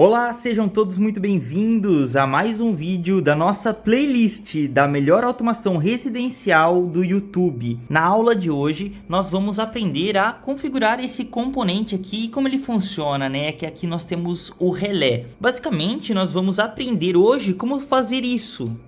Olá, sejam todos muito bem-vindos a mais um vídeo da nossa playlist da melhor automação residencial do YouTube. Na aula de hoje, nós vamos aprender a configurar esse componente aqui e como ele funciona, né? Que aqui nós temos o relé. Basicamente, nós vamos aprender hoje como fazer isso.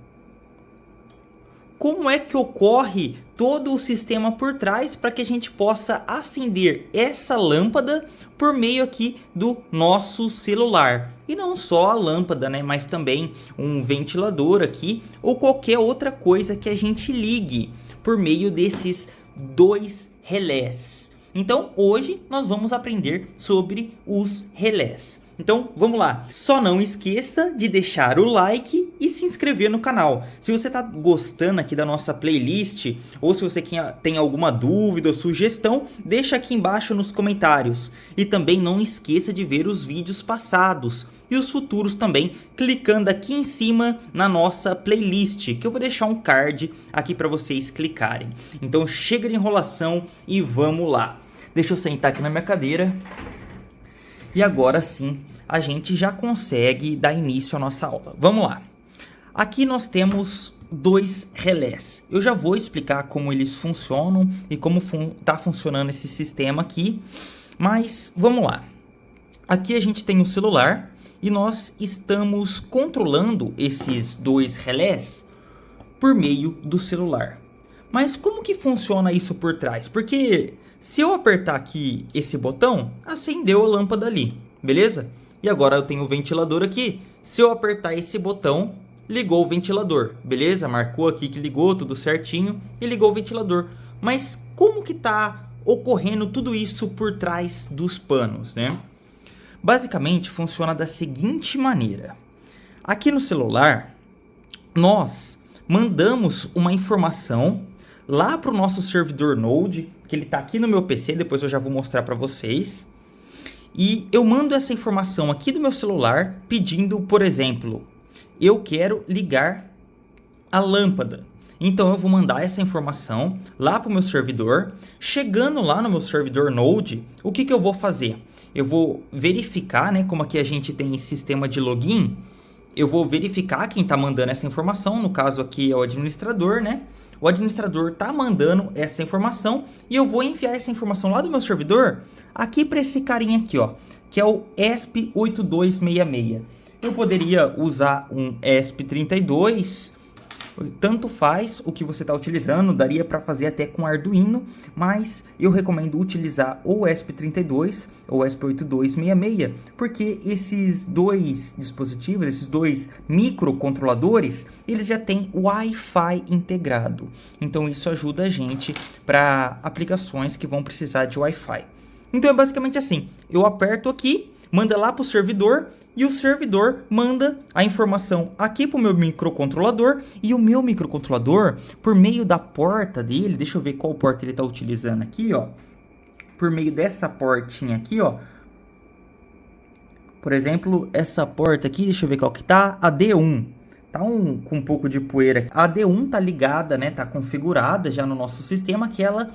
Como é que ocorre todo o sistema por trás para que a gente possa acender essa lâmpada por meio aqui do nosso celular. E não só a lâmpada, né, mas também um ventilador aqui ou qualquer outra coisa que a gente ligue por meio desses dois relés. Então hoje nós vamos aprender sobre os relés. Então vamos lá, só não esqueça de deixar o like e se inscrever no canal. Se você está gostando aqui da nossa playlist ou se você tem alguma dúvida ou sugestão, deixa aqui embaixo nos comentários. E também não esqueça de ver os vídeos passados e os futuros também, clicando aqui em cima na nossa playlist, que eu vou deixar um card aqui para vocês clicarem. Então chega de enrolação e vamos lá. Deixa eu sentar aqui na minha cadeira. E agora sim, a gente já consegue dar início à nossa aula. Vamos lá. Aqui nós temos dois relés. Eu já vou explicar como eles funcionam e como está funcionando esse sistema aqui. Mas vamos lá. Aqui a gente tem o celular e nós estamos controlando esses dois relés por meio do celular. Mas como que funciona isso por trás? Porque se eu apertar aqui esse botão, acendeu a lâmpada ali, beleza? E agora eu tenho o ventilador aqui. Se eu apertar esse botão, ligou o ventilador, beleza? Marcou aqui que ligou, tudo certinho, e ligou o ventilador. Mas como que está ocorrendo tudo isso por trás dos panos, né? Basicamente funciona da seguinte maneira. Aqui no celular, nós mandamos uma informação lá para o nosso servidor Node, que ele está aqui no meu PC, depois eu já vou mostrar para vocês. E eu mando essa informação aqui do meu celular pedindo, por exemplo, eu quero ligar a lâmpada. Então eu vou mandar essa informação lá para o meu servidor. Chegando lá no meu servidor Node, o que eu vou fazer? Eu vou verificar, né, como aqui a gente tem sistema de login, eu vou verificar quem está mandando essa informação, no caso aqui é o administrador, né? O administrador está mandando essa informação e eu vou enviar essa informação lá do meu servidor aqui para esse carinha aqui, ó, que é o ESP8266. Eu poderia usar um ESP32, tanto faz o que você está utilizando, daria para fazer até com Arduino, mas eu recomendo utilizar ou o ESP32 ou o ESP8266, porque esses dois dispositivos, esses dois microcontroladores, eles já têm Wi-Fi integrado. Então isso ajuda a gente para aplicações que vão precisar de Wi-Fi. Então é basicamente assim, eu aperto aqui, manda lá para o servidor e o servidor manda a informação aqui para o meu microcontrolador e o meu microcontrolador, por meio da porta dele, deixa eu ver qual porta ele está utilizando aqui, ó, por meio dessa portinha aqui, ó, por exemplo, essa porta aqui, deixa eu ver qual que tá, a D1. Tá com um pouco de poeira. A D1 tá ligada, né? Tá configurada já no nosso sistema que ela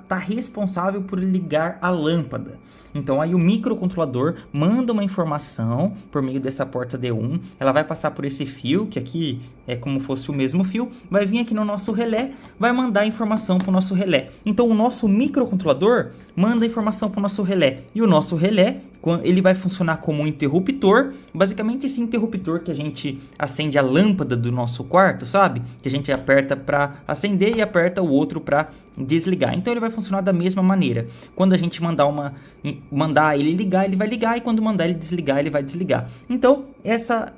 tá responsável por ligar a lâmpada. Então aí o microcontrolador manda uma informação por meio dessa porta D1. Ela vai passar por esse fio, que aqui é como fosse o mesmo fio. Vai vir aqui no nosso relé, vai mandar a informação para o nosso relé. Então o nosso microcontrolador manda a informação para o nosso relé. E o nosso relé, ele vai funcionar como um interruptor, basicamente esse interruptor que a gente acende a lâmpada do nosso quarto, sabe? Que a gente aperta para acender e aperta o outro para desligar. Então ele vai funcionar da mesma maneira. Quando a gente mandar ele ligar, ele vai ligar, e quando mandar ele desligar, ele vai desligar. Então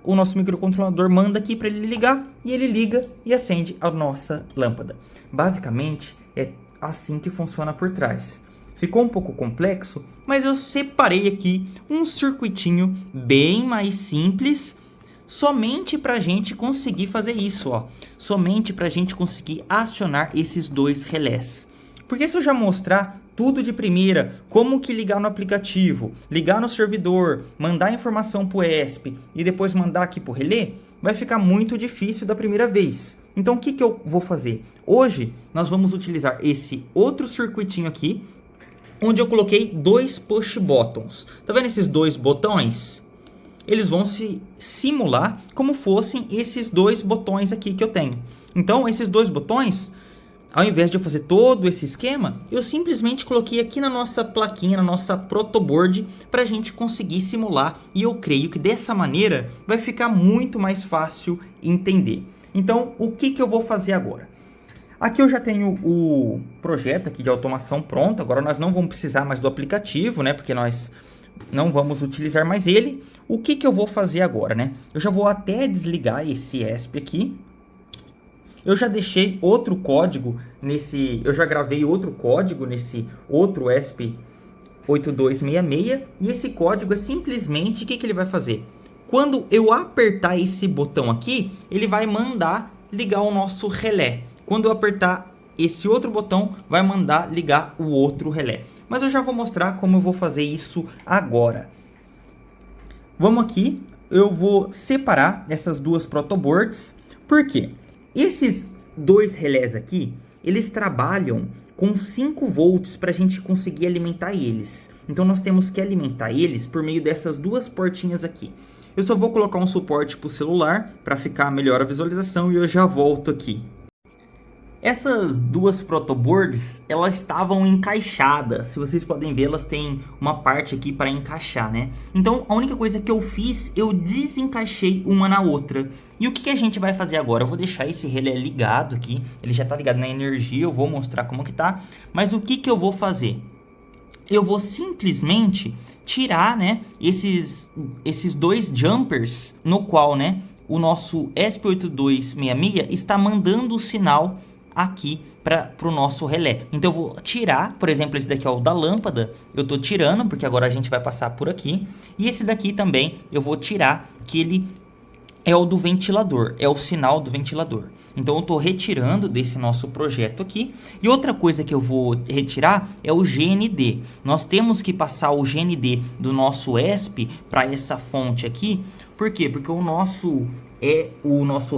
o nosso microcontrolador manda aqui para ele ligar, e ele liga e acende a nossa lâmpada. Basicamente é assim que funciona por trás. Ficou um pouco complexo, mas eu separei aqui um circuitinho bem mais simples, somente para a gente conseguir fazer isso, ó. Somente para a gente conseguir acionar esses dois relés. Porque se eu já mostrar tudo de primeira, como que ligar no aplicativo, ligar no servidor, mandar informação para o ESP e depois mandar aqui para o relé, vai ficar muito difícil da primeira vez. Então o que eu vou fazer? Hoje nós vamos utilizar esse outro circuitinho aqui, onde eu coloquei dois push buttons. Tá vendo esses dois botões? eles vão se simular como fossem esses dois botões aqui que eu tenho. Então, esses dois botões, ao invés de eu fazer todo esse esquema, eu simplesmente coloquei aqui na nossa plaquinha, na nossa protoboard, para a gente conseguir simular. E eu creio que dessa maneira vai ficar muito mais fácil entender. Então, o que eu vou fazer agora? Aqui eu já tenho o projeto aqui de automação pronto. Agora nós não vamos precisar mais do aplicativo, né? Porque nós não vamos utilizar mais ele. O que eu vou fazer agora, né? Eu já vou até desligar esse ESP aqui. Eu já deixei outro código nesse... Eu já gravei outro código nesse outro ESP8266. E esse código é simplesmente... O que ele vai fazer? Quando eu apertar esse botão aqui, ele vai mandar ligar o nosso relé. Quando eu apertar esse outro botão, vai mandar ligar o outro relé. Mas eu já vou mostrar como eu vou fazer isso agora. Vamos aqui, eu vou separar essas duas protoboards. Por quê? Esses dois relés aqui, eles trabalham com 5 volts para a gente conseguir alimentar eles. Então nós temos que alimentar eles por meio dessas duas portinhas aqui. Eu só vou colocar um suporte para o celular para ficar melhor a visualização e eu já volto aqui. Essas duas protoboards, elas estavam encaixadas. Se vocês podem ver, elas têm uma parte aqui para encaixar, né? Então, a única coisa que eu fiz, eu desencaixei uma na outra. E o que a gente vai fazer agora? Eu vou deixar esse relé ligado aqui. Ele já está ligado na energia, eu vou mostrar como que tá. Mas o que eu vou fazer? Eu vou simplesmente tirar, né, esses dois jumpers, no qual, né, o nosso ESP8266 está mandando o sinal aqui para o nosso relé. Então eu vou tirar, por exemplo, esse daqui é o da lâmpada, eu estou tirando porque agora a gente vai passar por aqui. E esse daqui também eu vou tirar, que ele é o do ventilador, é o sinal do ventilador. Então eu estou retirando desse nosso projeto aqui. E outra coisa que eu vou retirar é o GND. Nós temos que passar o GND do nosso ESP para essa fonte aqui. Por quê? Porque o nosso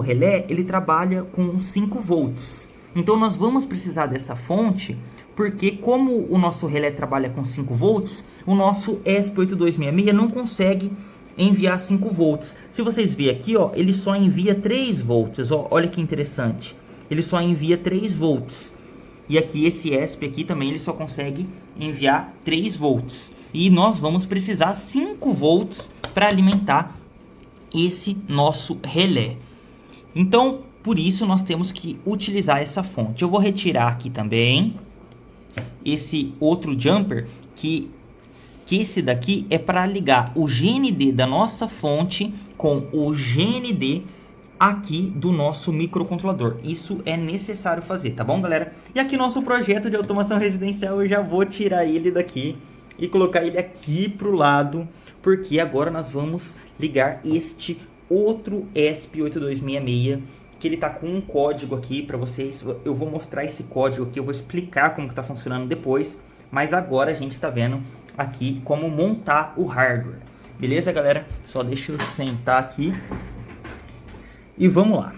relé, ele trabalha com 5 volts. Então nós vamos precisar dessa fonte, porque como o nosso relé trabalha com 5 volts, o nosso ESP8266 não consegue enviar 5 volts. Se vocês verem aqui, ó, ele só envia 3 volts. Ó, olha que interessante. Ele só envia 3 volts. E aqui esse ESP aqui também ele só consegue enviar 3 volts. E nós vamos precisar 5 volts para alimentar esse nosso relé. Então, por isso nós temos que utilizar essa fonte. Eu vou retirar aqui também esse outro jumper que esse daqui é para ligar o GND da nossa fonte com o GND aqui do nosso microcontrolador. Isso é necessário fazer, tá bom, galera? E aqui nosso projeto de automação residencial, eu já vou tirar ele daqui e colocar ele aqui pro lado, porque agora nós vamos ligar este outro ESP8266, que ele tá com um código aqui para vocês. Eu vou mostrar esse código aqui, eu vou explicar como que tá funcionando depois, mas agora a gente está vendo aqui como montar o hardware. Beleza, galera? Só deixa eu sentar aqui e vamos lá.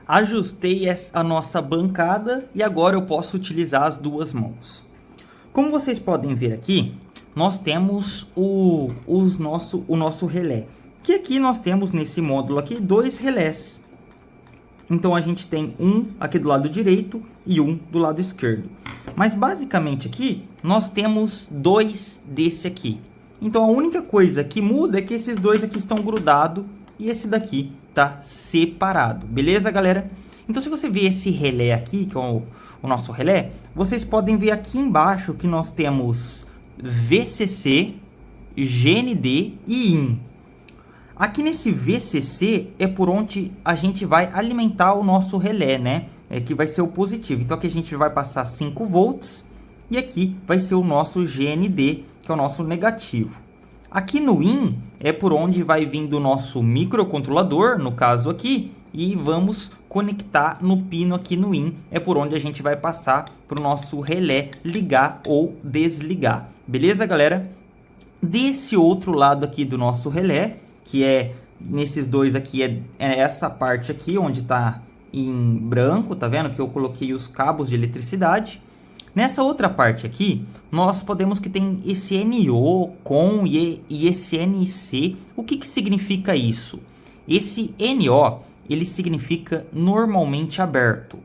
Ajustei a nossa bancada e agora eu posso utilizar as duas mãos. Como vocês podem ver aqui, nós temos o nosso relé. Que aqui nós temos nesse módulo aqui 2 relés. Então a gente tem um aqui do lado direito e um do lado esquerdo. Mas basicamente aqui nós temos 2 desse aqui. Então a única coisa que muda é que esses 2 aqui estão grudados e esse daqui está separado. Beleza, galera? Então se você ver esse relé aqui, que é o nosso relé, vocês podem ver aqui embaixo que nós temos VCC, GND e IN. Aqui nesse VCC é por onde a gente vai alimentar o nosso relé, né? Que vai ser o positivo. Então aqui a gente vai passar 5 volts e aqui vai ser o nosso GND, que é o nosso negativo. Aqui no IN é por onde vai vir do nosso microcontrolador, no caso aqui, e vamos conectar no pino aqui no IN. É por onde a gente vai passar para o nosso relé ligar ou desligar. Beleza, galera? Desse outro lado aqui do nosso relé, que é nesses dois aqui, é essa parte aqui onde está em branco, tá vendo? Que eu coloquei os cabos de eletricidade. Nessa outra parte aqui, nós podemos que tem esse NO, COM e esse NC. O que significa isso? Esse NO, ele significa normalmente aberto.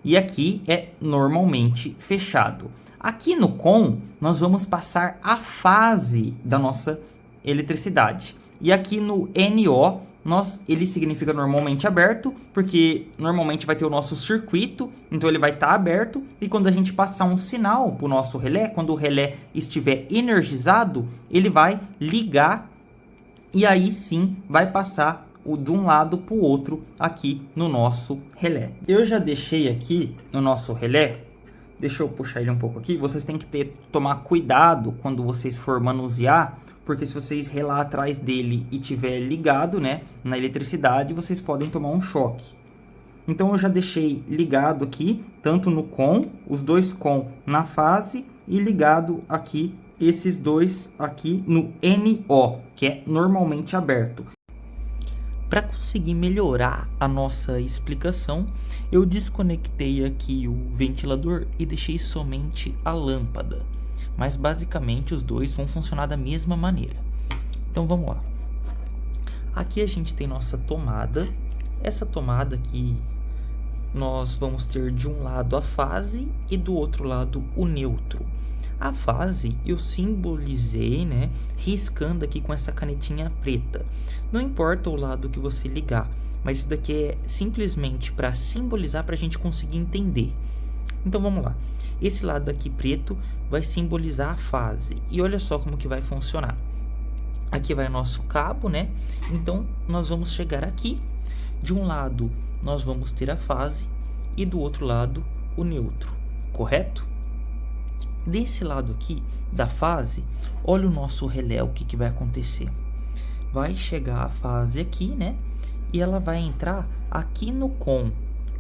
E aqui é normalmente fechado. Aqui no COM, nós vamos passar a fase da nossa eletricidade. E aqui no NO, ele significa normalmente aberto, porque normalmente vai ter o nosso circuito, então ele vai estar aberto. E quando a gente passar um sinal para o nosso relé, quando o relé estiver energizado, ele vai ligar e aí sim vai passar de um lado para o outro aqui no nosso relé. Eu já deixei aqui no nosso relé, deixa eu puxar ele um pouco aqui. Vocês têm que tomar cuidado quando vocês for manusear, porque se vocês relar atrás dele e tiver ligado, né, na eletricidade, vocês podem tomar um choque. Então eu já deixei ligado aqui, tanto no COM, os dois COM na fase, e ligado aqui, esses dois aqui no NO, que é normalmente aberto. Para conseguir melhorar a nossa explicação, eu desconectei aqui o ventilador e deixei somente a lâmpada. Mas basicamente os dois vão funcionar da mesma maneira. Então vamos lá. Aqui a gente tem nossa tomada. Essa tomada aqui nós vamos ter de um lado a fase e do outro lado o neutro. A fase eu simbolizei, né, riscando aqui com essa canetinha preta. Não importa o lado que você ligar, mas isso daqui é simplesmente para simbolizar, para a gente conseguir entender. Então vamos lá. Esse lado aqui preto vai simbolizar a fase. E olha só como que vai funcionar. Aqui vai o nosso cabo, né? Então nós vamos chegar aqui. De um lado nós vamos ter a fase e do outro lado o neutro, correto? Desse lado aqui da fase, olha o nosso relé, o que vai acontecer. Vai chegar a fase aqui, né? E ela vai entrar aqui no COM.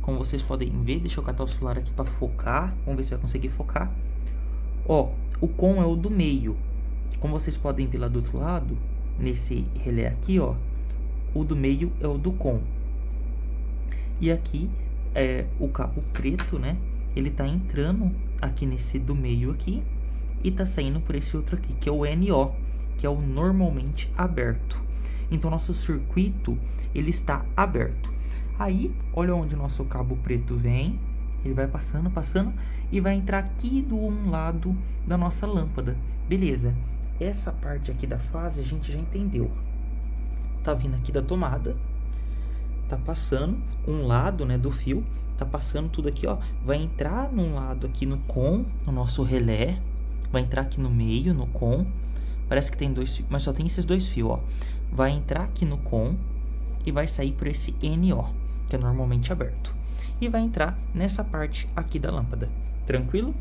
Como vocês podem ver, deixa eu catar o celular aqui para focar. Vamos ver se vai conseguir focar. Ó, o COM é o do meio. Como vocês podem ver lá do outro lado, nesse relé aqui, ó, o do meio é o do COM. E aqui é o cabo preto, né? Ele tá entrando aqui nesse do meio aqui e tá saindo por esse outro aqui, que é o NO, que é o normalmente aberto. Então nosso circuito, ele está aberto. Aí, olha onde o nosso cabo preto vem, ele vai passando e vai entrar aqui do um lado da nossa lâmpada. Beleza, essa parte aqui da fase a gente já entendeu. Tá vindo aqui da tomada, tá passando um lado, né, do fio, tá passando tudo aqui, ó, vai entrar num lado aqui no COM, no nosso relé, vai entrar aqui no meio, no COM, parece que tem dois fios, mas só tem esses dois fios, ó, vai entrar aqui no COM e vai sair por esse NO, que é normalmente aberto, e vai entrar nessa parte aqui da lâmpada, tranquilo?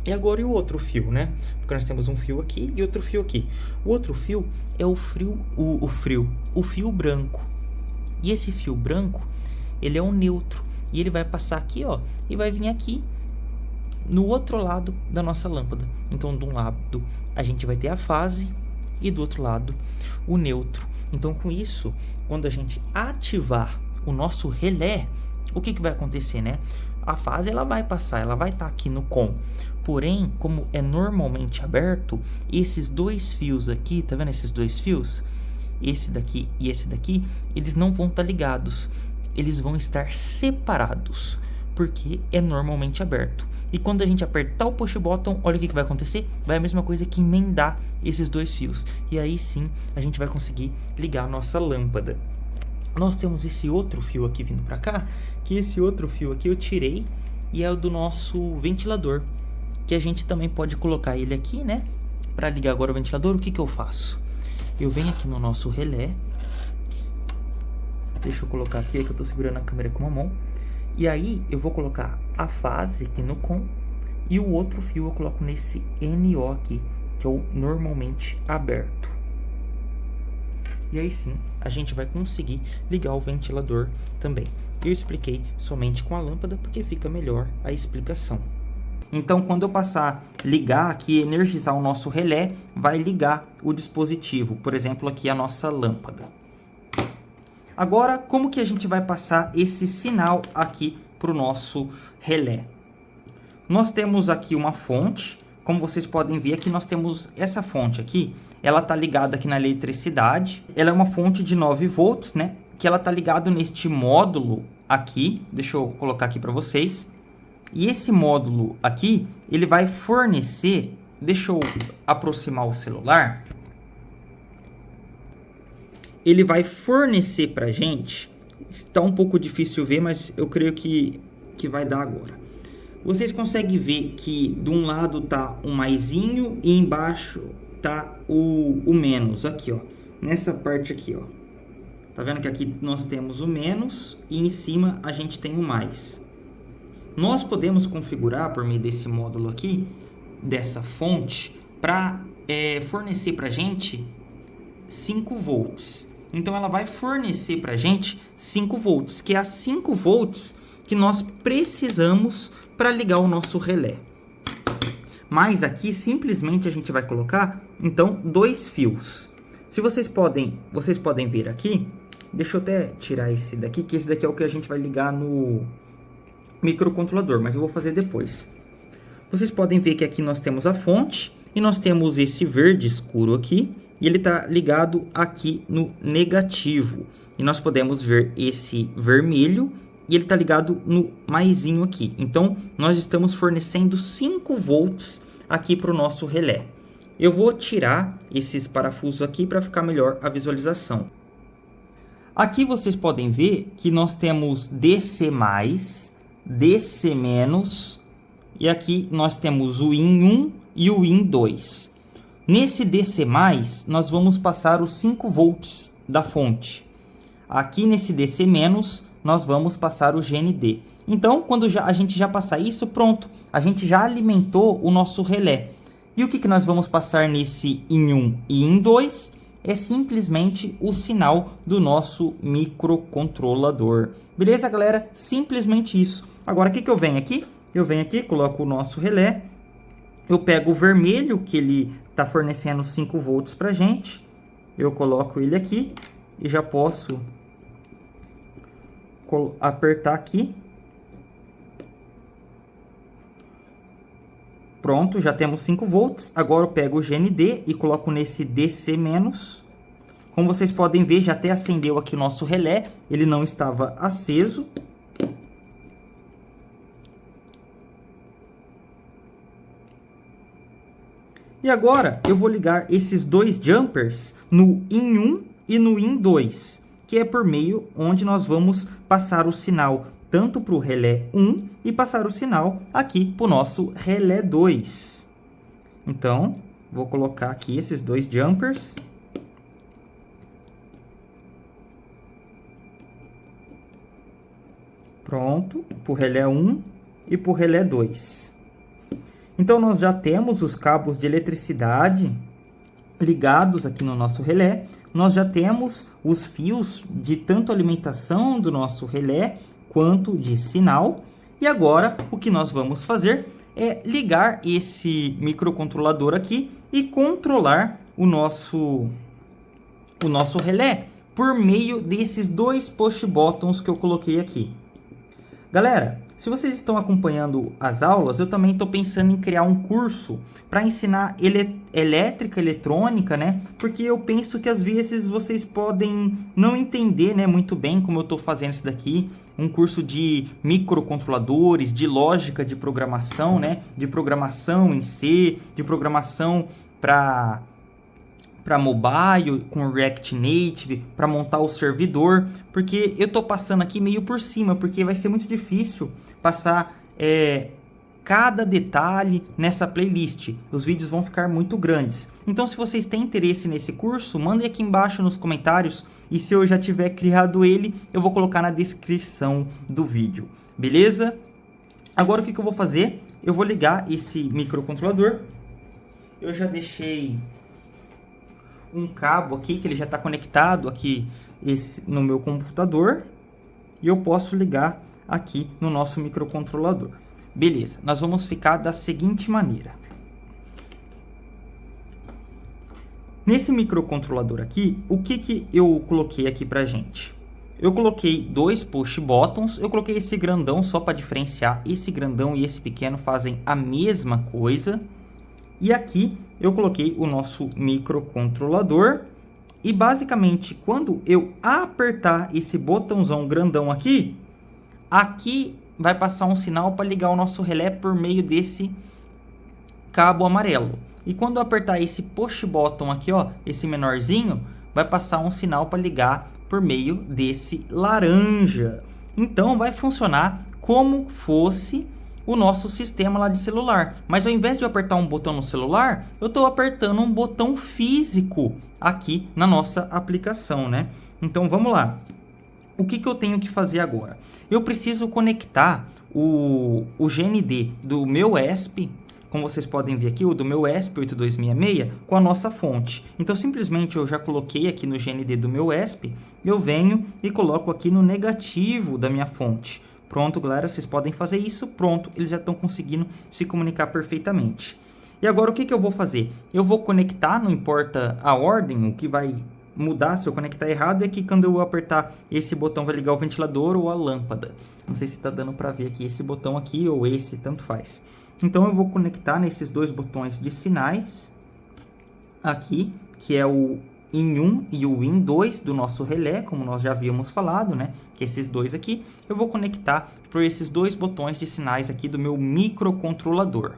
E agora e o outro fio, né? Porque nós temos um fio aqui e outro fio aqui. O outro fio é o fio branco. E esse fio branco, ele é um neutro. E ele vai passar aqui, ó, e vai vir aqui no outro lado da nossa lâmpada. Então, de um lado, a gente vai ter a fase e do outro lado, o neutro. Então, com isso, quando a gente ativar o nosso relé, o que vai acontecer, né? A fase, ela vai passar, ela vai estar aqui no COM. Porém, como é normalmente aberto, esses dois fios aqui, tá vendo esses dois fios? Esse daqui e esse daqui, eles não vão estar ligados. Eles vão estar separados, porque é normalmente aberto. E quando a gente apertar o push button, olha o que vai acontecer. Vai a mesma coisa que emendar esses dois fios. E aí sim, a gente vai conseguir ligar a nossa lâmpada. Nós temos esse outro fio aqui vindo para cá, que esse outro fio aqui eu tirei e é o do nosso ventilador, que a gente também pode colocar ele aqui, né? Para ligar agora o ventilador, o que eu faço? Eu venho aqui no nosso relé, deixa eu colocar aqui, é que eu tô segurando a câmera com uma mão, e aí eu vou colocar a fase aqui no COM e o outro fio eu coloco nesse NO aqui, que é o normalmente aberto. E aí sim, a gente vai conseguir ligar o ventilador também. Eu expliquei somente com a lâmpada, porque fica melhor a explicação. Então, quando eu passar ligar aqui, energizar o nosso relé, vai ligar o dispositivo. Por exemplo, aqui a nossa lâmpada. Agora, como que a gente vai passar esse sinal aqui para o nosso relé? nós temos aqui uma fonte. Como vocês podem ver aqui, nós temos essa fonte aqui. Ela está ligada aqui na eletricidade. Ela é uma fonte de 9 volts, né? Que ela está ligada neste módulo aqui. Deixa eu colocar aqui para vocês. E esse módulo aqui, ele vai fornecer... Deixa eu aproximar o celular. Ele vai fornecer para a gente... Está um pouco difícil ver, mas eu creio que vai dar agora. Vocês conseguem ver que de um lado tá o maisinho e embaixo tá o menos. Aqui, ó. Nessa parte aqui, ó. Tá vendo que aqui nós temos o menos e em cima a gente tem o mais. Nós podemos configurar por meio desse módulo aqui, dessa fonte, para fornecer para a gente 5 volts. Então, ela vai fornecer para a gente 5 volts, que é as 5 volts que nós precisamos para ligar o nosso relé. Mas aqui, simplesmente, a gente vai colocar, então, 2 fios. Se vocês podem ver aqui, deixa eu até tirar esse daqui, que esse daqui é o que a gente vai ligar no microcontrolador, mas eu vou fazer depois. Vocês podem ver que aqui nós temos a fonte e nós temos esse verde escuro aqui, e ele está ligado aqui no negativo. E nós podemos ver esse vermelho e ele está ligado no maisinho aqui. Então, nós estamos fornecendo 5 volts aqui para o nosso relé. Eu vou tirar esses parafusos aqui para ficar melhor a visualização. Aqui vocês podem ver que nós temos DC+, DC-, e aqui nós temos o IN1 e o IN2. Nesse DC+, nós vamos passar os 5 volts da fonte. Aqui nesse DC-, nós vamos passar o GND. Então, quando a gente já passar isso, pronto. A gente já alimentou o nosso relé. E o que nós vamos passar nesse IN1 e IN2? É simplesmente o sinal do nosso microcontrolador. Beleza, galera? Simplesmente isso. Agora, o que eu venho aqui? Eu venho aqui, coloco o nosso relé. Eu pego o vermelho, que ele está fornecendo 5 volts para a gente. Eu coloco ele aqui e já posso apertar aqui. Pronto, já temos 5 volts. Agora eu pego o GND e coloco nesse DC-. Como vocês podem ver, já até acendeu aqui o nosso relé. Ele não estava aceso. E agora eu vou ligar esses 2 jumpers no IN1 e no IN2, que é por meio onde nós vamos passar o sinal tanto para o relé 1 e passar o sinal aqui para o nosso relé 2. Então, vou colocar aqui esses 2 jumpers. Pronto, para o relé 1 e para o relé 2. Então, nós já temos os cabos de eletricidade ligados aqui no nosso relé. Nós já temos os fios de tanto alimentação do nosso relé quanto de sinal. E agora, o que nós vamos fazer é ligar esse microcontrolador aqui e controlar o nosso relé por meio desses 2 push buttons que eu coloquei aqui. Galera, se vocês estão acompanhando as aulas, eu também estou pensando em criar um curso para ensinar elétrica, eletrônica, né? Porque eu penso que às vezes vocês podem não entender, né, muito bem como eu estou fazendo isso daqui. Um curso de microcontroladores, de lógica de programação, né? De programação em C, de programação para mobile, com React Native, para montar o servidor, porque eu tô passando aqui meio por cima, porque vai ser muito difícil passar cada detalhe nessa playlist. Os vídeos vão ficar muito grandes. Então, se vocês têm interesse nesse curso, mandem aqui embaixo nos comentários, e se eu já tiver criado ele, eu vou colocar na descrição do vídeo, beleza? Agora, o que eu vou fazer? Eu vou ligar esse microcontrolador. Eu já deixei um cabo aqui, que ele já está conectado aqui no meu computador, e eu posso ligar aqui no nosso microcontrolador. Beleza, nós vamos ficar da seguinte maneira. Nesse microcontrolador aqui, o que eu coloquei aqui pra gente? Eu coloquei dois push buttons, eu coloquei esse grandão só para diferenciar. Esse grandão e esse pequeno fazem a mesma coisa. E aqui eu coloquei o nosso microcontrolador. E basicamente, quando eu apertar esse botãozão grandão aqui, aqui vai passar um sinal para ligar o nosso relé por meio desse cabo amarelo. E quando eu apertar esse push button aqui, ó, esse menorzinho, vai passar um sinal para ligar por meio desse laranja. Então vai funcionar como fosse o nosso sistema lá de celular. Mas ao invés de eu apertar um botão no celular, eu estou apertando um botão físico aqui na nossa aplicação, né? Então vamos lá. O que eu tenho que fazer agora? Eu preciso conectar o GND do meu ESP, como vocês podem ver aqui, o do meu ESP8266, com a nossa fonte. Então, simplesmente eu já coloquei aqui no GND do meu ESP, eu venho e coloco aqui no negativo da minha fonte. Pronto, galera, vocês podem fazer isso. Pronto, eles já estão conseguindo se comunicar perfeitamente. E agora, o que eu vou fazer? Eu vou conectar, não importa a ordem, o que vai mudar se eu conectar errado é que quando eu apertar esse botão vai ligar o ventilador ou a lâmpada. Não sei se está dando para ver aqui esse botão aqui ou esse, tanto faz. Então eu vou conectar nesses dois botões de sinais aqui, que é o IN1 e o IN2 do nosso relé, como nós já havíamos falado, né? Que esses dois aqui, eu vou conectar por esses dois botões de sinais aqui do meu microcontrolador.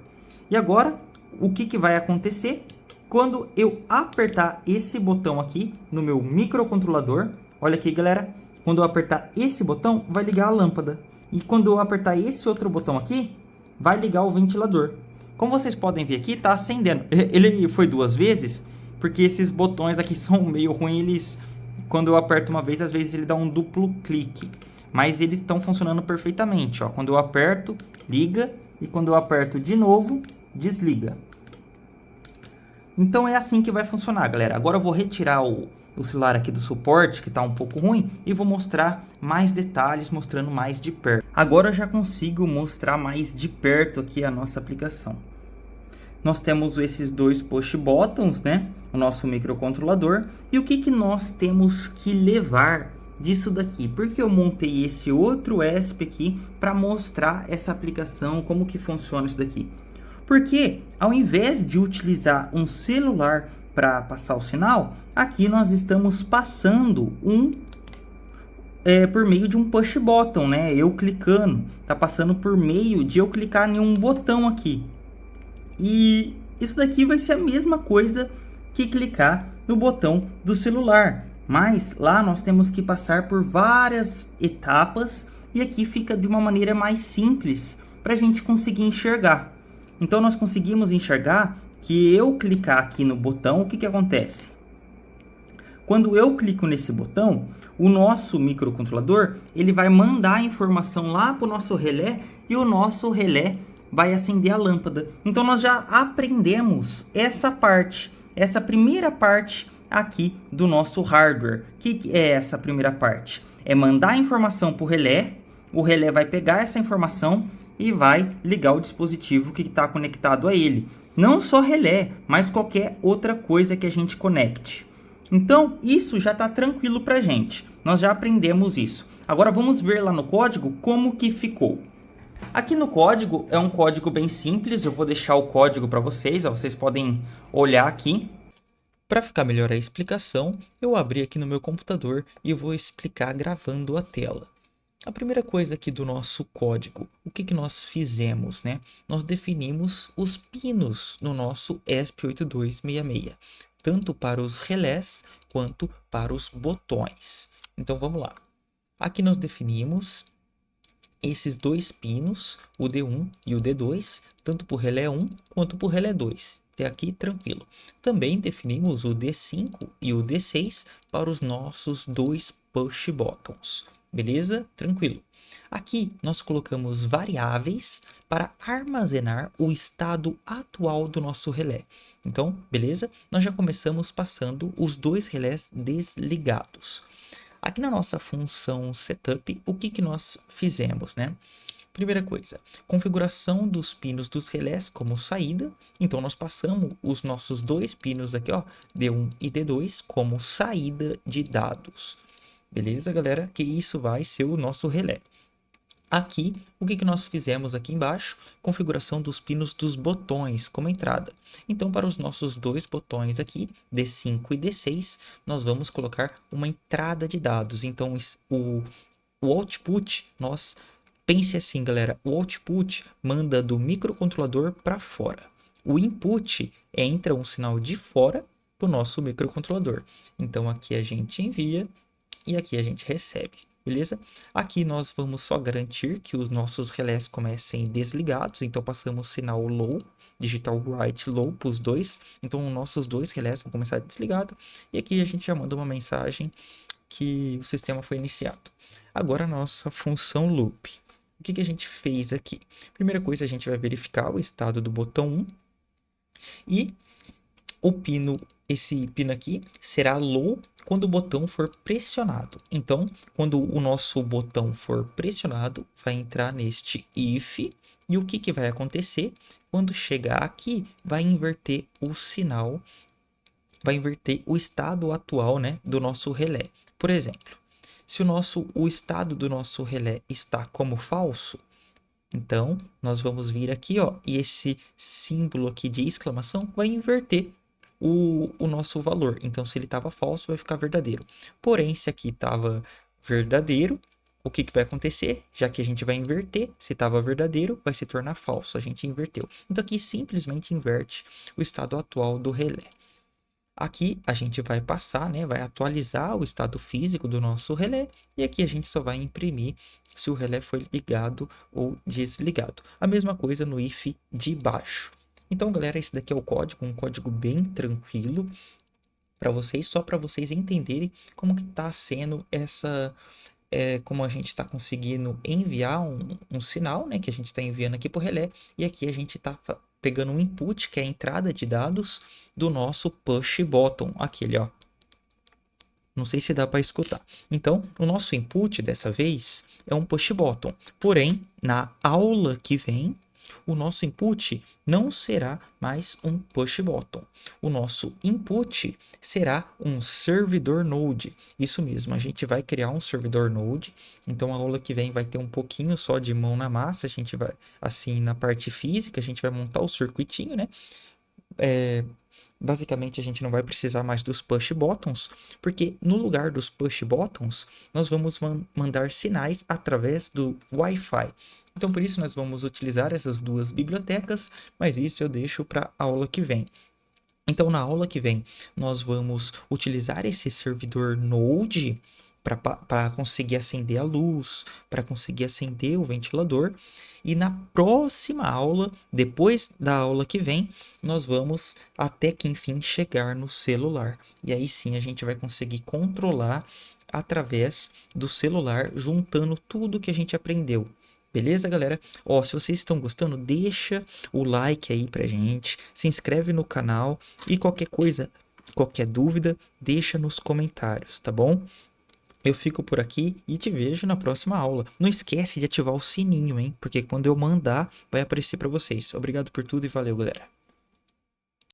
E agora, o que vai acontecer? Quando eu apertar esse botão aqui no meu microcontrolador, olha aqui, galera, quando eu apertar esse botão, vai ligar a lâmpada. E quando eu apertar esse outro botão aqui, vai ligar o ventilador. Como vocês podem ver aqui, está acendendo. Ele foi duas vezes, porque esses botões aqui são meio ruins. Quando eu aperto uma vez, às vezes ele dá um duplo clique. Mas eles estão funcionando perfeitamente. Ó. Quando eu aperto, liga. E quando eu aperto de novo, desliga. Então é assim que vai funcionar, galera. Agora eu vou retirar o celular aqui do suporte, que está um pouco ruim, e vou mostrar mais detalhes, mostrando mais de perto. Agora eu já consigo mostrar mais de perto aqui a nossa aplicação. Nós temos esses dois push buttons, né? O nosso microcontrolador. E o que nós temos que levar disso daqui? Porque eu montei esse outro ESP aqui para mostrar essa aplicação, como que funciona isso daqui. Porque ao invés de utilizar um celular para passar o sinal, aqui nós estamos passando por meio de um push button, né? Eu clicando, tá passando por meio de eu clicar em um botão aqui. E isso daqui vai ser a mesma coisa que clicar no botão do celular. Mas lá nós temos que passar por várias etapas e aqui fica de uma maneira mais simples para a gente conseguir enxergar. Então nós conseguimos enxergar que eu clicar aqui no botão, o que acontece? Quando eu clico nesse botão, o nosso microcontrolador ele vai mandar a informação lá para o nosso relé e o nosso relé vai acender a lâmpada. Então nós já aprendemos essa parte, essa primeira parte aqui do nosso hardware. O que é essa primeira parte? É mandar a informação para o relé vai pegar essa informação e vai ligar o dispositivo que está conectado a ele. Não só relé, mas qualquer outra coisa que a gente conecte. Então, isso já está tranquilo para a gente. Nós já aprendemos isso. Agora vamos ver lá no código como que ficou. Aqui no código, é um código bem simples. Eu vou deixar o código para vocês. Ó, vocês podem olhar aqui. Para ficar melhor a explicação, eu abri aqui no meu computador e eu vou explicar gravando a tela. A primeira coisa aqui do nosso código, o que nós fizemos, né? Nós definimos os pinos no nosso ESP8266, tanto para os relés quanto para os botões. Então vamos lá. Aqui nós definimos esses dois pinos, o D1 e o D2, tanto para o relé 1 quanto para o relé 2. Até aqui tranquilo. Também definimos o D5 e o D6 para os nossos dois push buttons. Beleza? Tranquilo. Aqui nós colocamos variáveis para armazenar o estado atual do nosso relé. Então, beleza? Nós já começamos passando os dois relés desligados. Aqui na nossa função setup, o que nós fizemos, né? Primeira coisa, configuração dos pinos dos relés como saída. Então, nós passamos os nossos dois pinos aqui, ó, D1 e D2, como saída de dados. Beleza, galera? Que isso vai ser o nosso relé. Aqui, o que nós fizemos aqui embaixo? Configuração dos pinos dos botões como entrada. Então, para os nossos dois botões aqui, D5 e D6, nós vamos colocar uma entrada de dados. Então, o output, pense assim, galera, o output manda do microcontrolador para fora. O input entra um sinal de fora para o nosso microcontrolador. Então, aqui a gente envia e aqui a gente recebe. Beleza? Aqui nós vamos só garantir que os nossos relés comecem desligados. Então, passamos o sinal low, digital write low para os dois. Então, nossos dois relés vão começar desligados. E aqui a gente já manda uma mensagem que o sistema foi iniciado. Agora, a nossa função loop. O que a gente fez aqui? Primeira coisa, a gente vai verificar o estado do botão 1. E esse pino aqui será low quando o botão for pressionado. Então, quando o nosso botão for pressionado, vai entrar neste if. E o que vai acontecer? Quando chegar aqui, vai inverter o sinal, vai inverter o estado atual, né, do nosso relé. Por exemplo, se o estado do nosso relé está como falso, então nós vamos vir aqui, ó, e esse símbolo aqui de exclamação vai inverter o nosso valor. Então, se ele estava falso, vai ficar verdadeiro. Porém, se aqui estava verdadeiro, o que vai acontecer? Já que a gente vai inverter, se estava verdadeiro, vai se tornar falso. A gente inverteu. Então, aqui simplesmente inverte o estado atual do relé. Aqui a gente vai passar, né, vai atualizar o estado físico do nosso relé e aqui a gente só vai imprimir se o relé foi ligado ou desligado. A mesma coisa no if de baixo. Então, galera, esse daqui é o código, um código bem tranquilo para vocês, só para vocês entenderem como que está sendo como a gente está conseguindo enviar um sinal, né, que a gente está enviando aqui para o relé, e aqui a gente está pegando um input, que é a entrada de dados do nosso push button, aquele, ó. Não sei se dá para escutar. Então, o nosso input dessa vez é um push button. Porém, na aula que vem, o nosso input não será mais um push button. O nosso input será um servidor node. Isso mesmo, a gente vai criar um servidor node. Então, a aula que vem vai ter um pouquinho só de mão na massa. A gente vai, assim, na parte física, a gente vai montar o circuitinho, né? Basicamente, a gente não vai precisar mais dos push buttons, porque no lugar dos push buttons, nós vamos mandar sinais através do Wi-Fi. Então, por isso, nós vamos utilizar essas duas bibliotecas, mas isso eu deixo para a aula que vem. Então, na aula que vem, nós vamos utilizar esse servidor Node para conseguir acender a luz, para conseguir acender o ventilador. E na próxima aula, depois da aula que vem, nós vamos até que enfim chegar no celular. E aí sim a gente vai conseguir controlar através do celular, juntando tudo que a gente aprendeu. Beleza, galera? Ó, se vocês estão gostando, deixa o like aí pra gente, se inscreve no canal e qualquer coisa, qualquer dúvida, deixa nos comentários, tá bom? Eu fico por aqui e te vejo na próxima aula. Não esquece de ativar o sininho, hein? Porque quando eu mandar, vai aparecer para vocês. Obrigado por tudo e valeu, galera.